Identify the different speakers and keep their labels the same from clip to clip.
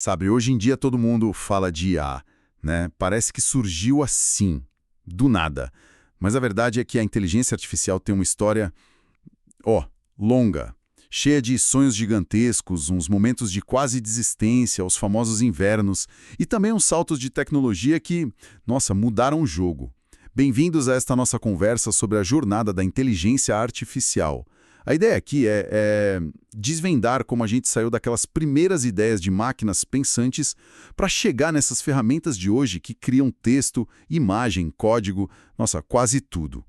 Speaker 1: Sabe, hoje em dia todo mundo fala de IA, né? Parece que surgiu assim, do nada. Mas a verdade é que a inteligência artificial tem uma história, longa, cheia de sonhos gigantescos, uns momentos de quase desistência, os famosos invernos, e também uns saltos de tecnologia que, nossa, mudaram o jogo. Bem-vindos a esta nossa conversa sobre a jornada da inteligência artificial. A ideia aqui é desvendar como a gente saiu daquelas primeiras ideias de máquinas pensantes para chegar nessas ferramentas de hoje que criam texto, imagem, código, nossa, quase tudo.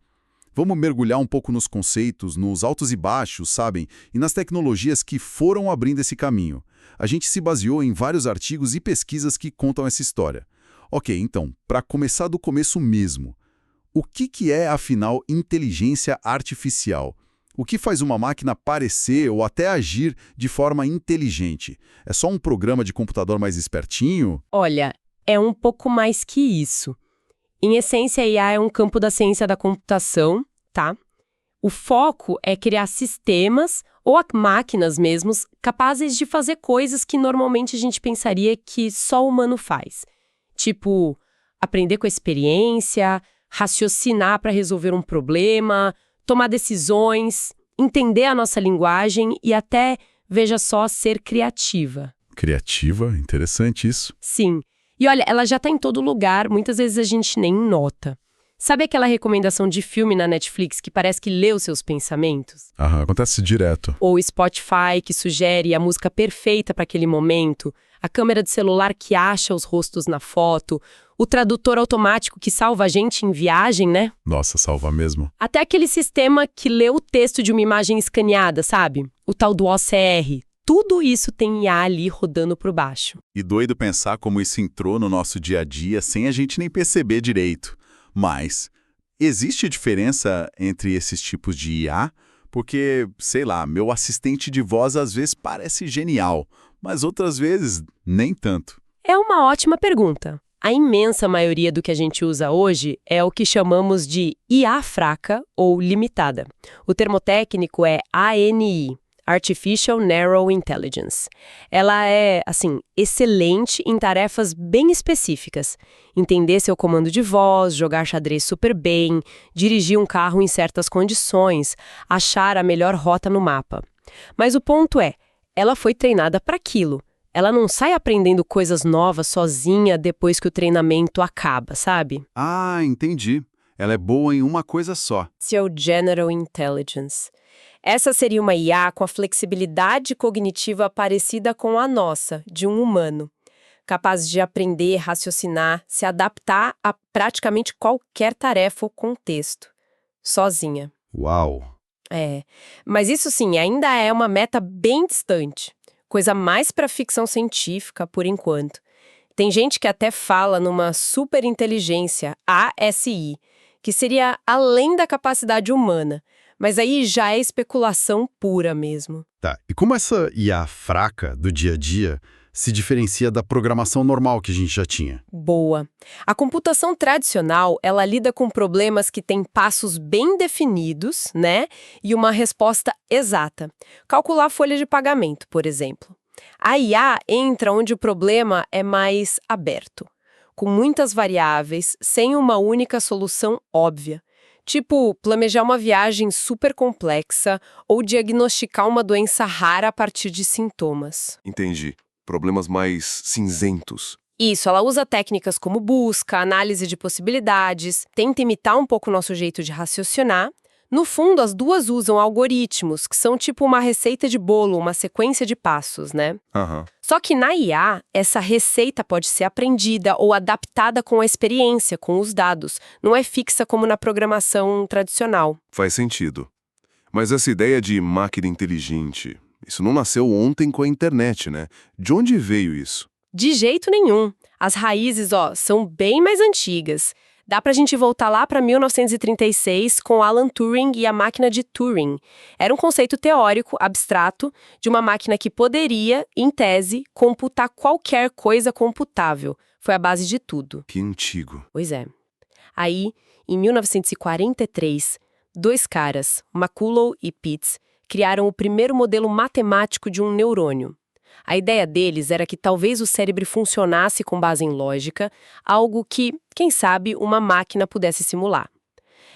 Speaker 1: Vamos mergulhar um pouco nos conceitos, nos altos e baixos, sabem? E nas tecnologias que foram abrindo esse caminho. A gente se baseou em vários artigos e pesquisas que contam essa história. Ok, então, para começar do começo mesmo, o que é, afinal, inteligência artificial? O que faz uma máquina parecer ou até agir de forma inteligente? É só um programa de computador mais espertinho?
Speaker 2: Olha, é um pouco mais que isso. Em essência, a IA é um campo da ciência da computação, tá? O foco é criar sistemas ou máquinas mesmos capazes de fazer coisas que normalmente a gente pensaria que só o humano faz. Tipo, aprender com a experiência, raciocinar para resolver um problema, tomar decisões, entender a nossa linguagem e até, veja só, ser criativa.
Speaker 1: Criativa? Interessante isso.
Speaker 2: Sim. E olha, ela já está em todo lugar, muitas vezes a gente nem nota. Sabe aquela recomendação de filme na Netflix que parece que lê os seus pensamentos?
Speaker 1: Acontece direto.
Speaker 2: Ou Spotify que sugere a música perfeita para aquele momento, a câmera de celular que acha os rostos na foto, o tradutor automático que salva a gente em viagem, né?
Speaker 1: Nossa, salva mesmo.
Speaker 2: Até aquele sistema que lê o texto de uma imagem escaneada, sabe? O tal do OCR. Tudo isso tem IA ali rodando por baixo.
Speaker 1: E doido pensar como isso entrou no nosso dia a dia sem a gente nem perceber direito. Mas, existe diferença entre esses tipos de IA? Porque, sei lá, meu assistente de voz às vezes parece genial, mas outras vezes nem tanto.
Speaker 2: É uma ótima pergunta. A imensa maioria do que a gente usa hoje é o que chamamos de IA fraca ou limitada. O termo técnico é ANI. Artificial Narrow Intelligence. Ela é, excelente em tarefas bem específicas. Entender seu comando de voz, jogar xadrez super bem, dirigir um carro em certas condições, achar a melhor rota no mapa. Mas o ponto é, ela foi treinada para aquilo. Ela não sai aprendendo coisas novas sozinha depois que o treinamento acaba, sabe?
Speaker 1: Entendi. Ela é boa em uma coisa só.
Speaker 2: Seu General Intelligence. Essa seria uma IA com a flexibilidade cognitiva parecida com a nossa, de um humano. Capaz de aprender, raciocinar, se adaptar a praticamente qualquer tarefa ou contexto. Sozinha.
Speaker 1: Uau!
Speaker 2: Mas isso sim, ainda é uma meta bem distante. Coisa mais para ficção científica, por enquanto. Tem gente que até fala numa superinteligência, ASI, que seria além da capacidade humana. Mas aí já é especulação pura mesmo.
Speaker 1: Tá, e como essa IA fraca do dia a dia se diferencia da programação normal que a gente já tinha?
Speaker 2: Boa. A computação tradicional, ela lida com problemas que têm passos bem definidos, né? E uma resposta exata. Calcular a folha de pagamento, por exemplo. A IA entra onde o problema é mais aberto, com muitas variáveis, sem uma única solução óbvia. Tipo, planejar uma viagem super complexa ou diagnosticar uma doença rara a partir de sintomas.
Speaker 3: Entendi. Problemas mais cinzentos.
Speaker 2: Isso, ela usa técnicas como busca, análise de possibilidades, tenta imitar um pouco o nosso jeito de raciocinar. No fundo, as duas usam algoritmos, que são tipo uma receita de bolo, uma sequência de passos, né? Só que na IA, essa receita pode ser aprendida ou adaptada com a experiência, com os dados. Não é fixa como na programação tradicional.
Speaker 3: Faz sentido. Mas essa ideia de máquina inteligente, isso não nasceu ontem com a internet, né? De onde veio isso?
Speaker 2: De jeito nenhum. As raízes, são bem mais antigas. Dá pra gente voltar lá para 1936 com Alan Turing e a máquina de Turing. Era um conceito teórico, abstrato, de uma máquina que poderia, em tese, computar qualquer coisa computável. Foi a base de tudo.
Speaker 3: Que antigo.
Speaker 2: Pois é. Aí, em 1943, dois caras, McCullough e Pitts, criaram o primeiro modelo matemático de um neurônio. A ideia deles era que talvez o cérebro funcionasse com base em lógica, algo que, quem sabe, uma máquina pudesse simular.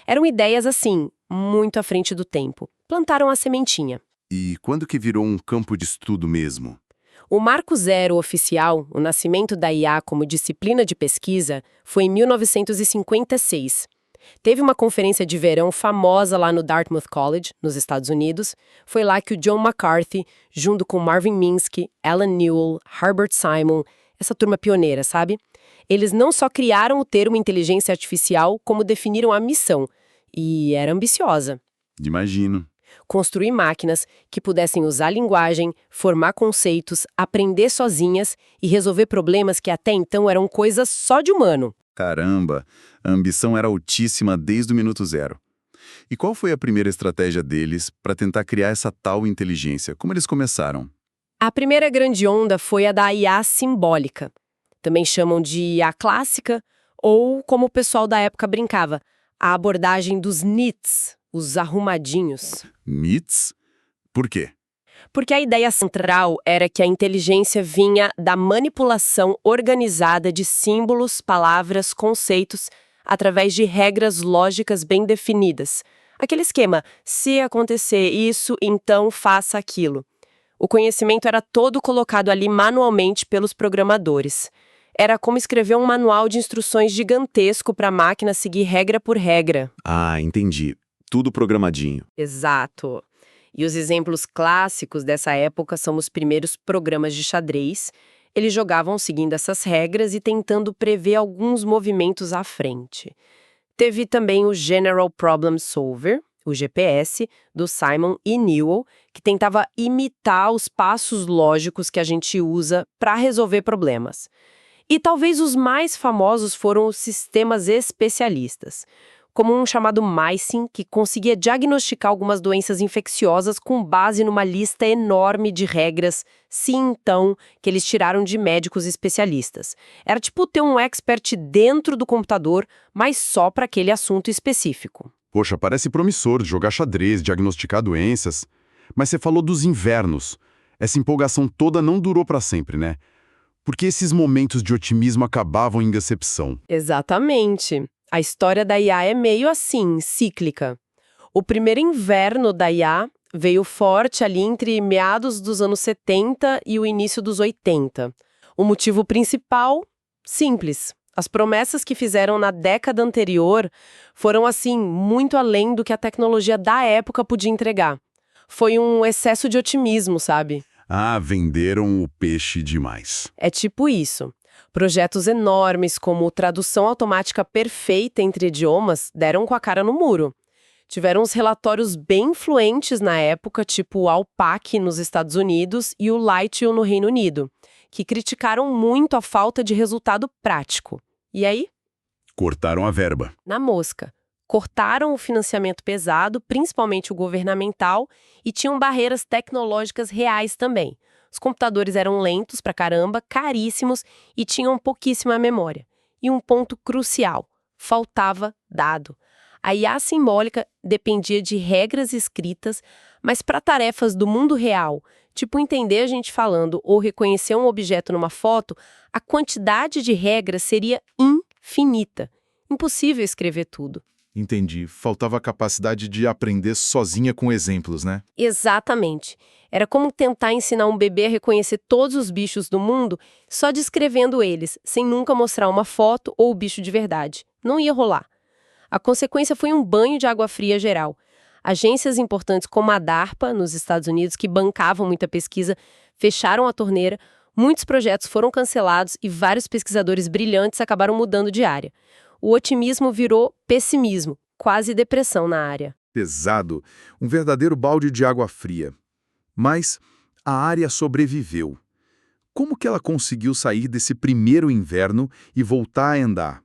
Speaker 2: Eram ideias assim, muito à frente do tempo. Plantaram a sementinha.
Speaker 3: E quando que virou um campo de estudo mesmo?
Speaker 2: O marco zero oficial, o nascimento da IA como disciplina de pesquisa, foi em 1956. Teve uma conferência de verão famosa lá no Dartmouth College, nos Estados Unidos. Foi lá que o John McCarthy, junto com Marvin Minsky, Alan Newell, Herbert Simon, essa turma pioneira, sabe? Eles não só criaram o termo inteligência artificial, como definiram a missão. E era ambiciosa.
Speaker 1: Imagino.
Speaker 2: Construir máquinas que pudessem usar linguagem, formar conceitos, aprender sozinhas e resolver problemas que até então eram coisas só de humano.
Speaker 1: Caramba, a ambição era altíssima desde o minuto zero. E qual foi a primeira estratégia deles para tentar criar essa tal inteligência? Como eles começaram?
Speaker 2: A primeira grande onda foi a da IA simbólica. Também chamam de IA clássica, ou, como o pessoal da época brincava, a abordagem dos NEETs, os arrumadinhos.
Speaker 1: MITs? Por quê?
Speaker 2: Porque a ideia central era que a inteligência vinha da manipulação organizada de símbolos, palavras, conceitos, através de regras lógicas bem definidas. Aquele esquema, se acontecer isso, então faça aquilo. O conhecimento era todo colocado ali manualmente pelos programadores. Era como escrever um manual de instruções gigantesco para a máquina seguir regra por regra.
Speaker 1: Ah, entendi. Tudo programadinho.
Speaker 2: Exato. E os exemplos clássicos dessa época são os primeiros programas de xadrez. Eles jogavam seguindo essas regras e tentando prever alguns movimentos à frente. Teve também o General Problem Solver, o GPS, do Simon e Newell, que tentava imitar os passos lógicos que a gente usa para resolver problemas. E talvez os mais famosos foram os sistemas especialistas, como um chamado MySyn, que conseguia diagnosticar algumas doenças infecciosas com base numa lista enorme de regras, então, que eles tiraram de médicos especialistas. Era tipo ter um expert dentro do computador, mas só para aquele assunto específico.
Speaker 1: Poxa, parece promissor jogar xadrez, diagnosticar doenças. Mas você falou dos invernos. Essa empolgação toda não durou para sempre, né? Porque esses momentos de otimismo acabavam em decepção.
Speaker 2: Exatamente. A história da IA é meio assim, cíclica. O primeiro inverno da IA veio forte ali entre meados dos anos 70 e o início dos 80. O motivo principal? Simples. As promessas que fizeram na década anterior foram, assim, muito além do que a tecnologia da época podia entregar. Foi um excesso de otimismo, sabe?
Speaker 1: Ah, venderam o peixe demais.
Speaker 2: É tipo isso. Projetos enormes como tradução automática perfeita entre idiomas deram com a cara no muro. Tiveram uns relatórios bem influentes na época, tipo o ALPAC nos Estados Unidos e o Lightyear no Reino Unido, que criticaram muito a falta de resultado prático. E aí?
Speaker 1: Cortaram a verba.
Speaker 2: Na mosca. Cortaram o financiamento pesado, principalmente o governamental, e tinham barreiras tecnológicas reais também. Os computadores eram lentos pra caramba, caríssimos e tinham pouquíssima memória. E um ponto crucial: faltava dado. A IA simbólica dependia de regras escritas, mas para tarefas do mundo real, tipo entender a gente falando ou reconhecer um objeto numa foto, a quantidade de regras seria infinita. Impossível escrever tudo.
Speaker 4: Entendi. Faltava a capacidade de aprender sozinha com exemplos, né?
Speaker 2: Exatamente. Era como tentar ensinar um bebê a reconhecer todos os bichos do mundo só descrevendo eles, sem nunca mostrar uma foto ou o bicho de verdade. Não ia rolar. A consequência foi um banho de água fria geral. Agências importantes como a DARPA, nos Estados Unidos, que bancavam muita pesquisa, fecharam a torneira, muitos projetos foram cancelados e vários pesquisadores brilhantes acabaram mudando de área. O otimismo virou pessimismo, quase depressão na área.
Speaker 4: Pesado, um verdadeiro balde de água fria. Mas a área sobreviveu. Como que ela conseguiu sair desse primeiro inverno e voltar a andar?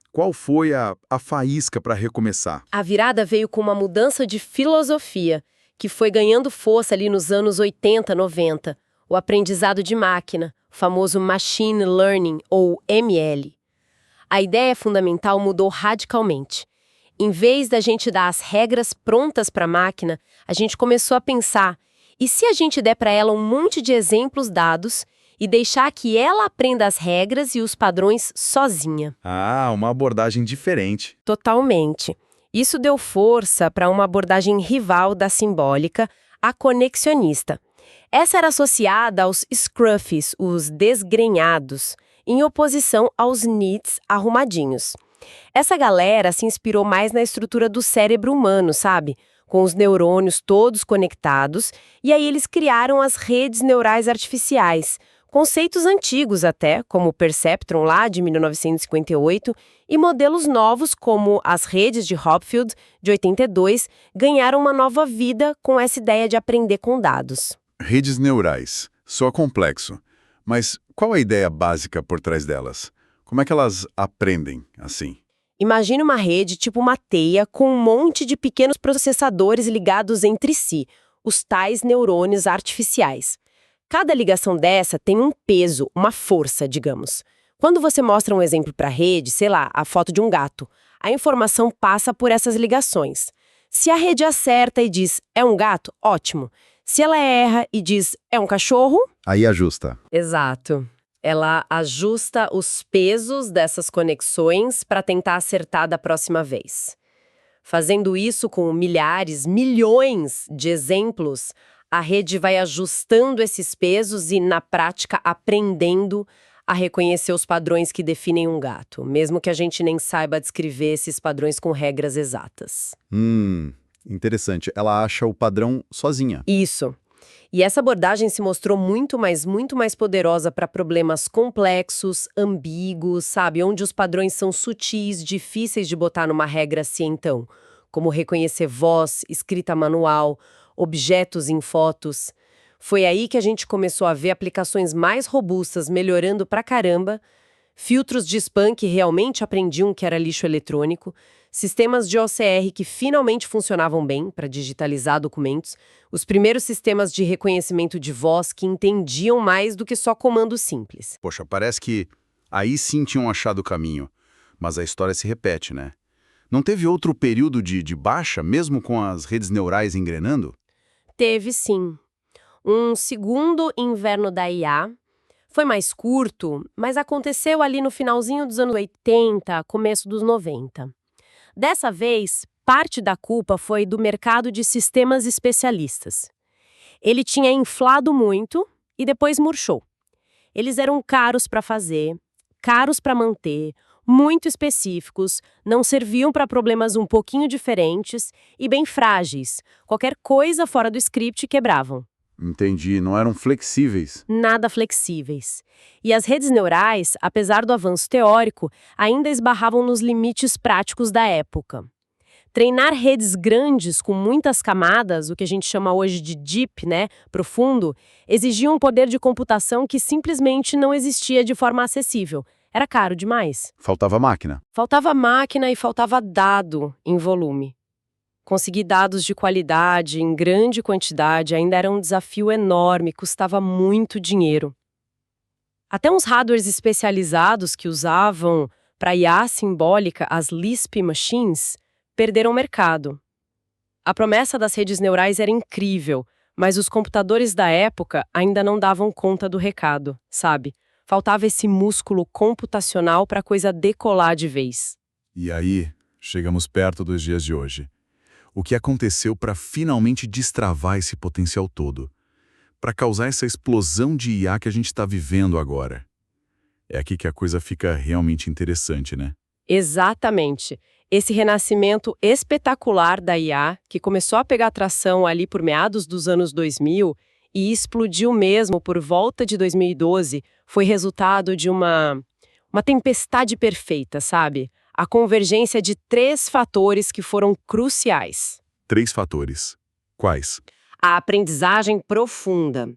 Speaker 4: Qual foi a faísca para recomeçar?
Speaker 2: A virada veio com uma mudança de filosofia, que foi ganhando força ali nos anos 80, 90. O aprendizado de máquina, o famoso Machine Learning, ou ML. A ideia fundamental mudou radicalmente. Em vez da gente dar as regras prontas para a máquina, a gente começou a pensar: E se a gente der para ela um monte de exemplos dados e deixar que ela aprenda as regras e os padrões sozinha?
Speaker 4: Ah, uma abordagem diferente.
Speaker 2: Totalmente. Isso deu força para uma abordagem rival da simbólica, a conexionista. Essa era associada aos scruffs, os desgrenhados, em oposição aos neats arrumadinhos. Essa galera se inspirou mais na estrutura do cérebro humano, sabe? Com os neurônios todos conectados, e aí eles criaram as redes neurais artificiais, conceitos antigos até, como o Perceptron lá de 1958, e modelos novos como as redes de Hopfield, de 82, ganharam uma nova vida com essa ideia de aprender com dados.
Speaker 1: Redes neurais. Soa complexo. Mas qual a ideia básica por trás delas? Como é que elas aprendem assim?
Speaker 2: Imagine uma rede tipo uma teia com um monte de pequenos processadores ligados entre si, os tais neurônios artificiais. Cada ligação dessa tem um peso, uma força, digamos. Quando você mostra um exemplo para a rede, sei lá, a foto de um gato, a informação passa por essas ligações. Se a rede acerta e diz, é um gato, ótimo. Se ela erra e diz, é um cachorro...
Speaker 1: Aí ajusta.
Speaker 2: Exato. Ela ajusta os pesos dessas conexões para tentar acertar da próxima vez. Fazendo isso com milhares, milhões de exemplos, a rede vai ajustando esses pesos e, na prática, aprendendo a reconhecer os padrões que definem um gato, mesmo que a gente nem saiba descrever esses padrões com regras exatas.
Speaker 1: Interessante. Ela acha o padrão sozinha.
Speaker 2: Isso. E essa abordagem se mostrou muito mais poderosa para problemas complexos, ambíguos, sabe? Onde os padrões são sutis, difíceis de botar numa regra assim, então, como reconhecer voz, escrita manual, objetos em fotos. Foi aí que a gente começou a ver aplicações mais robustas melhorando pra caramba, filtros de spam que realmente aprendiam que era lixo eletrônico, sistemas de OCR que finalmente funcionavam bem para digitalizar documentos, os primeiros sistemas de reconhecimento de voz que entendiam mais do que só comandos simples.
Speaker 1: Poxa, parece que aí sim tinham achado o caminho. Mas a história se repete, né? Não teve outro período de baixa, mesmo com as redes neurais engrenando?
Speaker 2: Teve sim. Um segundo inverno da IA. Foi mais curto, mas aconteceu ali no finalzinho dos anos 80, começo dos 90. Dessa vez, parte da culpa foi do mercado de sistemas especialistas. Ele tinha inflado muito e depois murchou. Eles eram caros para fazer, caros para manter, muito específicos, não serviam para problemas um pouquinho diferentes e bem frágeis. Qualquer coisa fora do script quebravam.
Speaker 1: Entendi, não eram flexíveis.
Speaker 2: Nada flexíveis. E as redes neurais, apesar do avanço teórico, ainda esbarravam nos limites práticos da época. Treinar redes grandes com muitas camadas, o que a gente chama hoje de deep, profundo, exigia um poder de computação que simplesmente não existia de forma acessível. Era caro demais.
Speaker 1: Faltava máquina.
Speaker 2: Faltava máquina e faltava dado em volume. Conseguir dados de qualidade, em grande quantidade, ainda era um desafio enorme, custava muito dinheiro. Até uns hardwares especializados que usavam para IA simbólica as Lisp Machines perderam mercado. A promessa das redes neurais era incrível, mas os computadores da época ainda não davam conta do recado, sabe? Faltava esse músculo computacional para a coisa decolar de vez.
Speaker 1: E aí, chegamos perto dos dias de hoje. O que aconteceu para finalmente destravar esse potencial todo? Para causar essa explosão de IA que a gente está vivendo agora? É aqui que a coisa fica realmente interessante, né?
Speaker 2: Exatamente. Esse renascimento espetacular da IA, que começou a pegar tração ali por meados dos anos 2000 e explodiu mesmo por volta de 2012, foi resultado de uma tempestade perfeita, sabe? A convergência de 3 fatores que foram cruciais.
Speaker 1: 3 fatores. Quais?
Speaker 2: A aprendizagem profunda.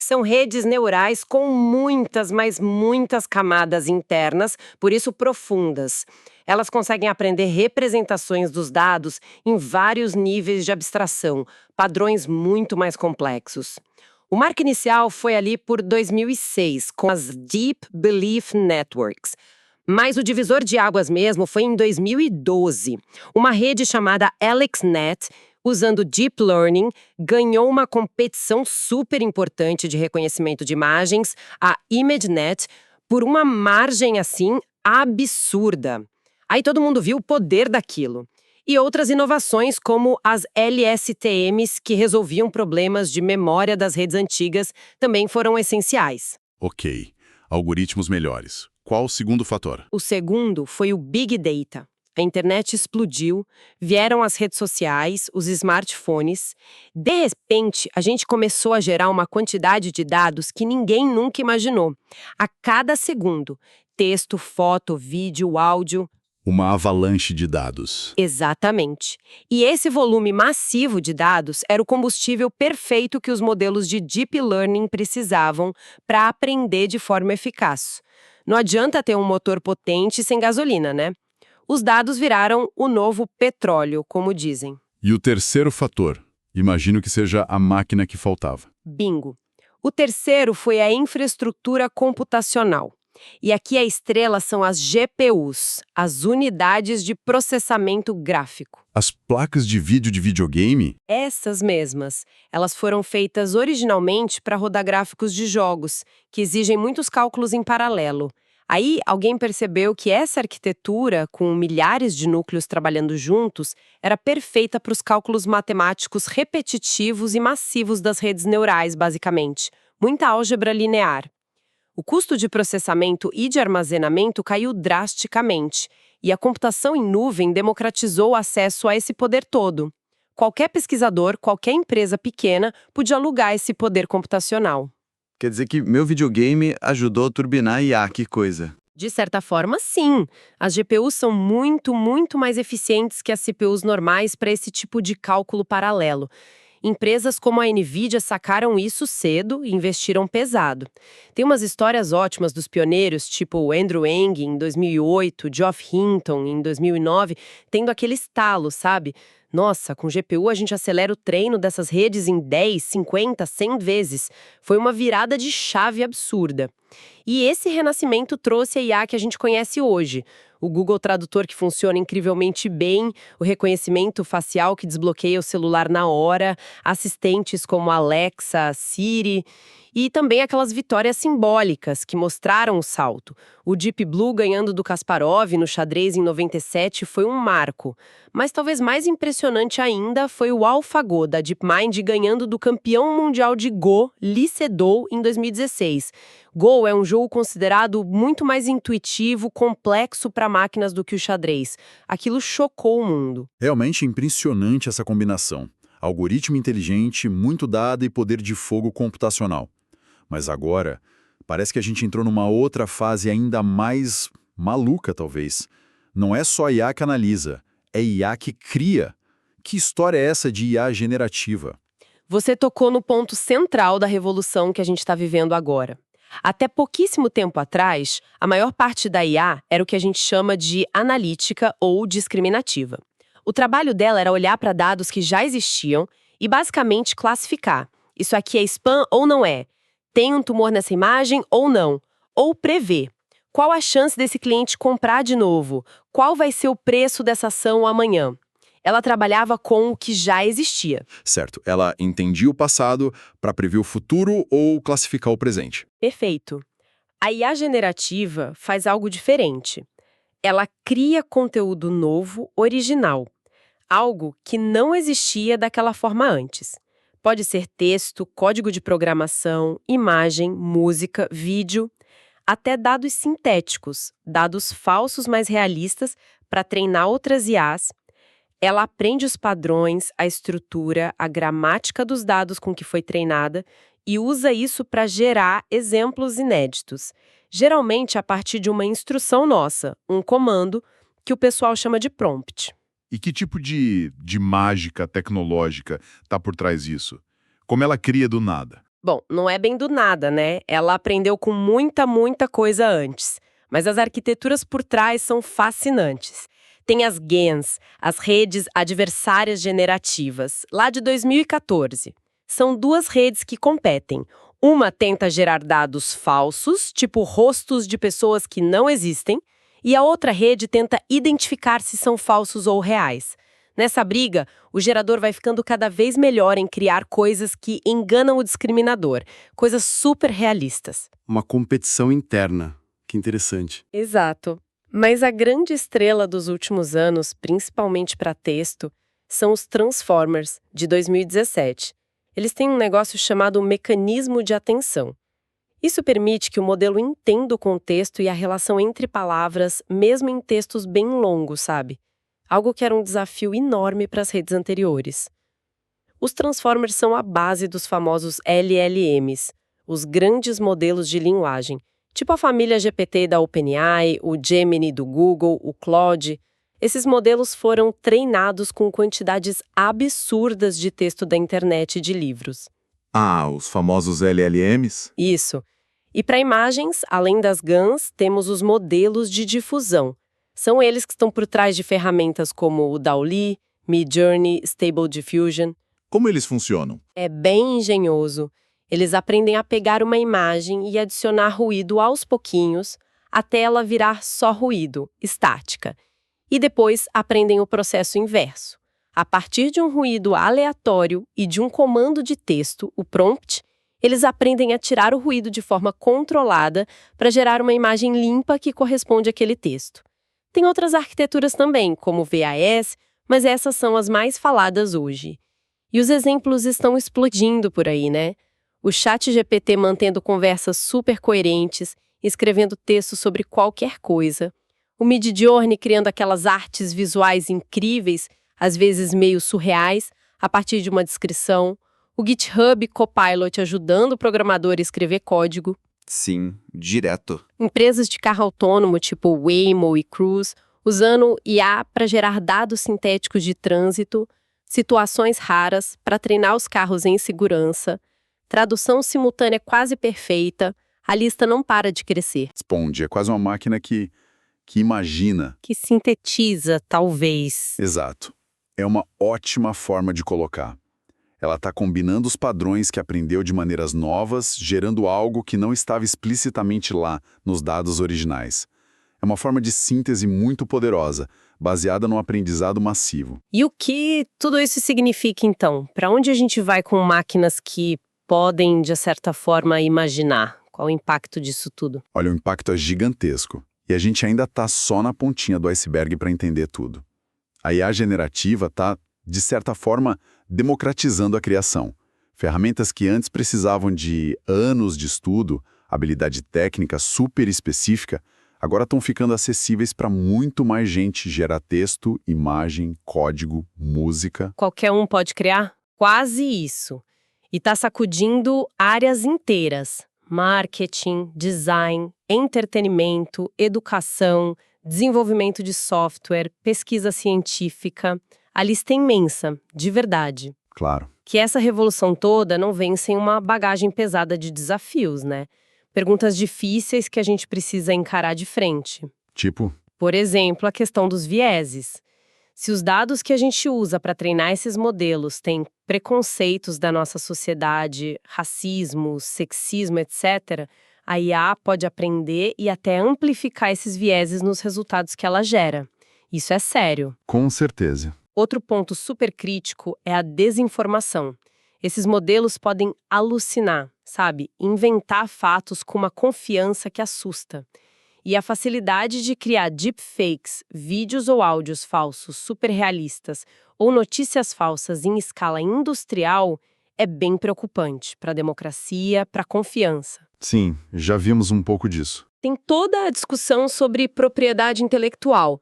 Speaker 2: São redes neurais com muitas, mas muitas camadas internas, por isso profundas. Elas conseguem aprender representações dos dados em vários níveis de abstração, padrões muito mais complexos. O marco inicial foi ali por 2006, com as Deep Belief Networks. Mas o divisor de águas mesmo foi em 2012. Uma rede chamada AlexNet usando Deep Learning, ganhou uma competição super importante de reconhecimento de imagens, a ImageNet, por uma margem, assim, absurda. Aí todo mundo viu o poder daquilo. E outras inovações, como as LSTMs, que resolviam problemas de memória das redes antigas, também foram essenciais.
Speaker 1: Ok. Algoritmos melhores. Qual o segundo fator?
Speaker 2: O segundo foi o Big Data. A internet explodiu, vieram as redes sociais, os smartphones. De repente, a gente começou a gerar uma quantidade de dados que ninguém nunca imaginou. A cada segundo, texto, foto, vídeo, áudio.
Speaker 1: Uma avalanche de dados.
Speaker 2: Exatamente. E esse volume massivo de dados era o combustível perfeito que os modelos de Deep Learning precisavam para aprender de forma eficaz. Não adianta ter um motor potente sem gasolina, né? Os dados viraram o novo petróleo, como dizem.
Speaker 1: E o terceiro fator? Imagino que seja a máquina que faltava.
Speaker 2: Bingo. O terceiro foi a infraestrutura computacional. E aqui a estrela são as GPUs, as unidades de processamento gráfico.
Speaker 1: As placas de vídeo de videogame?
Speaker 2: Essas mesmas. Elas foram feitas originalmente para rodar gráficos de jogos, que exigem muitos cálculos em paralelo. Aí, alguém percebeu que essa arquitetura, com milhares de núcleos trabalhando juntos, era perfeita para os cálculos matemáticos repetitivos e massivos das redes neurais, basicamente. Muita álgebra linear. O custo de processamento e de armazenamento caiu drasticamente, e a computação em nuvem democratizou o acesso a esse poder todo. Qualquer pesquisador, qualquer empresa pequena podia alugar esse poder computacional.
Speaker 5: Quer dizer que meu videogame ajudou a turbinar IA, que coisa.
Speaker 2: De certa forma, sim. As GPUs são muito, muito mais eficientes que as CPUs normais para esse tipo de cálculo paralelo. Empresas como a NVIDIA sacaram isso cedo e investiram pesado. Tem umas histórias ótimas dos pioneiros, tipo o Andrew Ng em 2008, Geoff Hinton em 2009, tendo aquele estalo, sabe? Nossa, com GPU a gente acelera o treino dessas redes em 10, 50, 100 vezes. Foi uma virada de chave absurda. E esse renascimento trouxe a IA que a gente conhece hoje. O Google Tradutor que funciona incrivelmente bem, o reconhecimento facial que desbloqueia o celular na hora, assistentes como Alexa, Siri e também aquelas vitórias simbólicas que mostraram o salto. O Deep Blue ganhando do Kasparov no xadrez em 97 foi um marco. Mas talvez mais impressionante ainda foi o AlphaGo da DeepMind ganhando do campeão mundial de Go, Lee Sedol, em 2016. Go é um jogo considerado muito mais intuitivo, complexo para máquinas do que o xadrez. Aquilo chocou o mundo.
Speaker 1: Realmente impressionante essa combinação. Algoritmo inteligente, muito dado e poder de fogo computacional. Mas agora, parece que a gente entrou numa outra fase ainda mais maluca, talvez. Não é só IA que analisa, é IA que cria. Que história é essa de IA generativa?
Speaker 2: Você tocou no ponto central da revolução que a gente está vivendo agora. Até pouquíssimo tempo atrás, a maior parte da IA era o que a gente chama de analítica ou discriminativa. O trabalho dela era olhar para dados que já existiam e basicamente classificar. Isso aqui é spam ou não é? Tem um tumor nessa imagem ou não? Ou prever. Qual a chance desse cliente comprar de novo? Qual vai ser o preço dessa ação amanhã? Ela trabalhava com o que já existia.
Speaker 1: Certo, ela entendia o passado para prever o futuro ou classificar o presente.
Speaker 2: Perfeito. A IA generativa faz algo diferente. Ela cria conteúdo novo, original. Algo que não existia daquela forma antes. Pode ser texto, código de programação, imagem, música, vídeo, até dados sintéticos, dados falsos mais realistas para treinar outras IAs. Ela aprende os padrões, a estrutura, a gramática dos dados com que foi treinada e usa isso para gerar exemplos inéditos. Geralmente a partir de uma instrução nossa, um comando, que o pessoal chama de prompt.
Speaker 6: E que tipo de mágica tecnológica está por trás disso? Como ela cria do nada?
Speaker 2: Bom, não é bem do nada, né? Ela aprendeu com muita coisa antes. Mas as arquiteturas por trás são fascinantes. Tem as GANs, as redes adversárias generativas, lá de 2014. São duas redes que competem. Uma tenta gerar dados falsos, tipo rostos de pessoas que não existem, e a outra rede tenta identificar se são falsos ou reais. Nessa briga, o gerador vai ficando cada vez melhor em criar coisas que enganam o discriminador, coisas super realistas.
Speaker 5: Uma competição interna. Que interessante.
Speaker 2: Exato. Mas a grande estrela dos últimos anos, principalmente para texto, são os Transformers, de 2017. Eles têm um negócio chamado mecanismo de atenção. Isso permite que o modelo entenda o contexto e a relação entre palavras, mesmo em textos bem longos, sabe? Algo que era um desafio enorme para as redes anteriores. Os Transformers são a base dos famosos LLMs, os grandes modelos de linguagem, tipo a família GPT da OpenAI, o Gemini do Google, o Claude. Esses modelos foram treinados com quantidades absurdas de texto da internet e de livros.
Speaker 3: Ah, os famosos LLMs?
Speaker 2: Isso. E para imagens, além das GANs, temos os modelos de difusão. São eles que estão por trás de ferramentas como o DALL-E, Midjourney, Stable Diffusion.
Speaker 6: Como eles funcionam?
Speaker 2: É bem engenhoso. Eles aprendem a pegar uma imagem e adicionar ruído aos pouquinhos, até ela virar só ruído, estática. E depois aprendem o processo inverso. A partir de um ruído aleatório e de um comando de texto, o prompt, eles aprendem a tirar o ruído de forma controlada para gerar uma imagem limpa que corresponde àquele texto. Tem outras arquiteturas também, como o VAS, mas essas são as mais faladas hoje. E os exemplos estão explodindo por aí, né? O ChatGPT mantendo conversas super coerentes, escrevendo textos sobre qualquer coisa. O Midjourney criando aquelas artes visuais incríveis, às vezes meio surreais, a partir de uma descrição. O GitHub Copilot ajudando o programador a escrever código.
Speaker 5: Sim, direto.
Speaker 2: Empresas de carro autônomo, tipo Waymo e Cruise, usando IA para gerar dados sintéticos de trânsito, situações raras para treinar os carros em segurança, tradução simultânea quase perfeita, a lista não para de crescer.
Speaker 1: Responde, é quase uma máquina que imagina.
Speaker 2: Que sintetiza, talvez.
Speaker 1: Exato. É uma ótima forma de colocar. Ela está combinando os padrões que aprendeu de maneiras novas, gerando algo que não estava explicitamente lá nos dados originais. É uma forma de síntese muito poderosa, baseada no aprendizado massivo.
Speaker 2: E o que tudo isso significa, então? Para onde a gente vai com máquinas que podem, de certa forma, imaginar? Qual o impacto disso tudo?
Speaker 1: Olha, o impacto é gigantesco. E a gente ainda está só na pontinha do iceberg para entender tudo. A IA generativa está, de certa forma, democratizando a criação. Ferramentas que antes precisavam de anos de estudo, habilidade técnica super específica, agora estão ficando acessíveis para muito mais gente gerar texto, imagem, código, música.
Speaker 2: Qualquer um pode criar? Quase isso. E está sacudindo áreas inteiras. Marketing, design, entretenimento, educação, desenvolvimento de software, pesquisa científica. A lista é imensa, de verdade.
Speaker 1: Claro.
Speaker 2: Que essa revolução toda não vem sem uma bagagem pesada de desafios, né? Perguntas difíceis que a gente precisa encarar de frente.
Speaker 1: Tipo,
Speaker 2: Por exemplo, a questão dos vieses. Se os dados que a gente usa para treinar esses modelos têm preconceitos da nossa sociedade, racismo, sexismo, etc., a IA pode aprender e até amplificar esses vieses nos resultados que ela gera. Isso é sério.
Speaker 1: com certeza.
Speaker 2: Outro ponto super crítico é a desinformação. Esses modelos podem alucinar, sabe? Inventar fatos com uma confiança que assusta. E a facilidade de criar deepfakes, vídeos ou áudios falsos super realistas ou notícias falsas em escala industrial é bem preocupante para a democracia, para a confiança.
Speaker 1: Sim, já vimos um pouco disso.
Speaker 2: Tem toda a discussão sobre propriedade intelectual.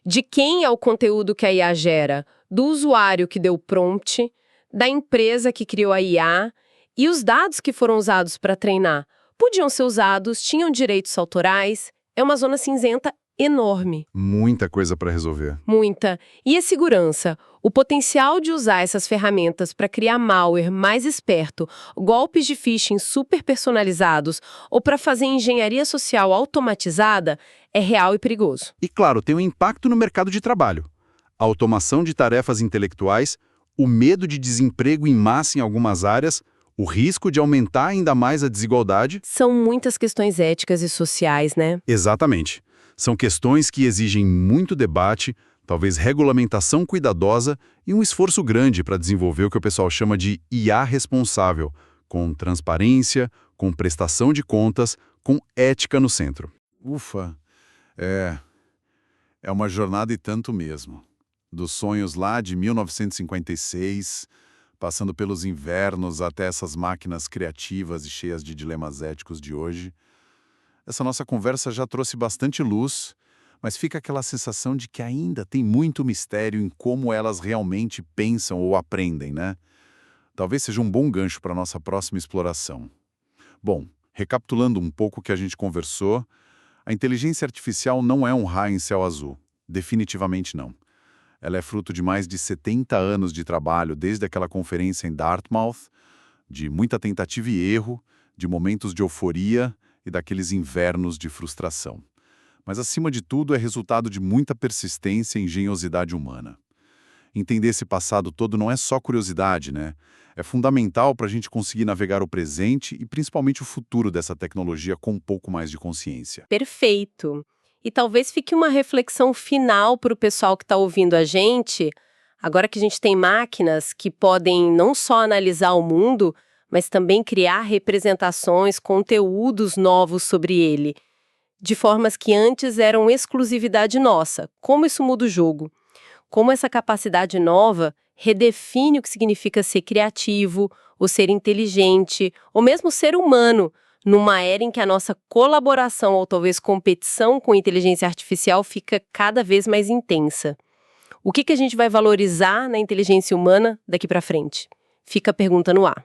Speaker 2: De quem é o conteúdo que a IA gera? Do usuário que deu o prompt, da empresa que criou a IA e os dados que foram usados para treinar. Podiam ser usados, tinham direitos autorais. É uma zona cinzenta enorme.
Speaker 1: Muita coisa para resolver.
Speaker 2: Muita. E a segurança? O potencial de usar essas ferramentas para criar malware mais esperto, golpes de phishing super personalizados ou para fazer engenharia social automatizada é real e perigoso.
Speaker 4: E claro, tem um impacto no mercado de trabalho. A automação de tarefas intelectuais, o medo de desemprego em massa em algumas áreas, o risco de aumentar ainda mais a desigualdade.
Speaker 2: São muitas questões éticas e sociais, né?
Speaker 4: Exatamente. São questões que exigem muito debate, Talvez regulamentação cuidadosa e um esforço grande para desenvolver o que o pessoal chama de IA responsável, com transparência, com prestação de contas, com ética no centro.
Speaker 1: Ufa, é uma jornada e tanto mesmo. Dos sonhos lá de 1956, passando pelos invernos até essas máquinas criativas e cheias de dilemas éticos de hoje. Essa nossa conversa já trouxe bastante luz, mas fica aquela sensação de que ainda tem muito mistério em como elas realmente pensam ou aprendem, né? Talvez seja um bom gancho para a nossa próxima exploração. Bom, recapitulando um pouco o que a gente conversou, a inteligência artificial não é um raio em céu azul. Definitivamente não. Ela é fruto de mais de 70 anos de trabalho, desde aquela conferência em Dartmouth, de muita tentativa e erro, de momentos de euforia e daqueles invernos de frustração. Mas, acima de tudo, é resultado de muita persistência e engenhosidade humana. Entender esse passado todo não é só curiosidade, né? É fundamental para a gente conseguir navegar o presente e principalmente o futuro dessa tecnologia com um pouco mais de consciência.
Speaker 2: Perfeito. E talvez fique uma reflexão final para o pessoal que está ouvindo a gente, agora que a gente tem máquinas que podem não só analisar o mundo, mas também criar representações, conteúdos novos sobre ele, de formas que antes eram exclusividade nossa. Como isso muda o jogo? Como essa capacidade nova redefine o que significa ser criativo, ou ser inteligente, ou mesmo ser humano, numa era em que a nossa colaboração ou talvez competição com a inteligência artificial fica cada vez mais intensa. O que a gente vai valorizar na inteligência humana daqui para frente? Fica a pergunta no ar.